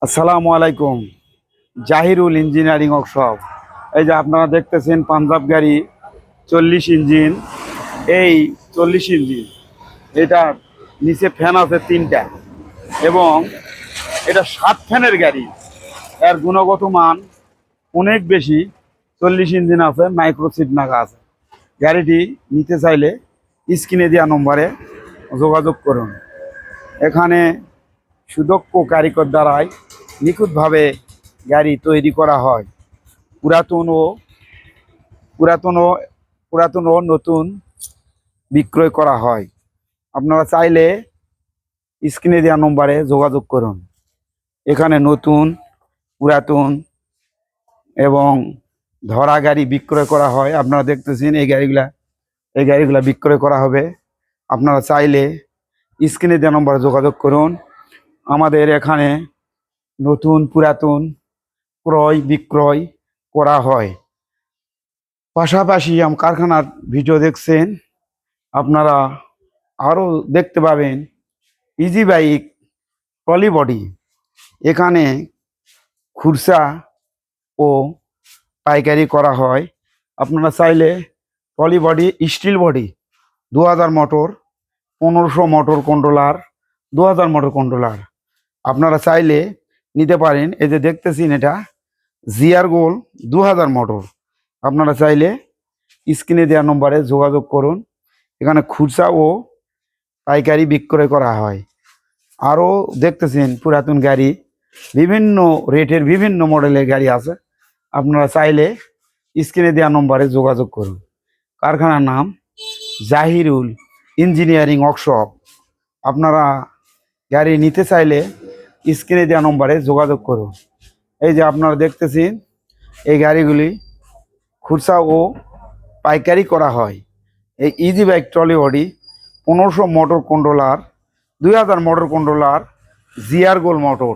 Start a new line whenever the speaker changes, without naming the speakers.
আসসালামু আলাইকুম। Zahirul engineering workshop. এই যে আপনারা দেখতেছেন পাঞ্জাব গাড়ি 40 ইঞ্জিন। এই 40 ইঞ্জিন, এটা নিচে ফ্যান আছে 3টা এবং এটা 7 ফ্যানের গাড়ি। এর গুণগত মান অনেক বেশি। 40 ইঞ্জিন আছে, মাইক্রোসিট নাগা আছে। গাড়িটি নিতে চাইলে স্ক্রিনে দেওয়া নম্বরে যোগাযোগ করুন। এখানে সুদক্ষ কারিগর দ্বারাই নিখুঁতভাবে গাড়ি তৈরি করা হয়। পুরাতন ও পুরাতন ও পুরাতন ও নতুন বিক্রয় করা হয়। আপনারা চাইলে স্ক্রিনে দেওয়া নম্বরে যোগাযোগ করুন। এখানে নতুন, পুরাতন এবং ধরা গাড়ি বিক্রয় করা হয়। আপনারা দেখতেছেন এই গাড়িগুলা বিক্রয় করা হবে। আপনারা চাইলে স্ক্রিনে দেওয়া নম্বরে যোগাযোগ করুন। আমাদের এখানে নতুন, পুরাতন ক্রয় বিক্রয় করা হয়। পাশাপাশি কারখানার ভিডিও দেখছেন, আপনারা আরও দেখতে পাবেন ইজি বাইক ট্রলি বডি। এখানে খুরসা ও পাইকারি করা হয়। আপনারা চাইলে trolley body, steel body, 2000 motor, 1500 motor controller, 2000 motor controller আপনারা চাইলে নিতে পারেন। এই যে দেখতেছেন, এটা জিআর গোল 2000 মোটর। আপনারা চাইলে স্ক্রিনে দেওয়া নম্বরে যোগাযোগ করুন। এখানে খুচরা ও পাইকারি বিক্রয় করা হয়। আরও দেখতেছেন পুরাতন গাড়ি, বিভিন্ন রেটের বিভিন্ন মডেলের গাড়ি আছে। আপনারা চাইলে স্ক্রিনে দেওয়া নম্বরে যোগাযোগ করুন। কারখানার নাম জাহিরুল ইঞ্জিনিয়ারিং ওয়ার্কশপ। আপনারা গাড়ি নিতে চাইলে স্ক্রিনে দেওয়া নম্বরে যোগাযোগ করুন। এই যে আপনারা দেখতেছেন, এই গাড়িগুলি খুচরা ও পাইকারি করা হয়। এই easy bike trolley body, 1500 motor controller, 2000 motor controller, GR গোল মোটর।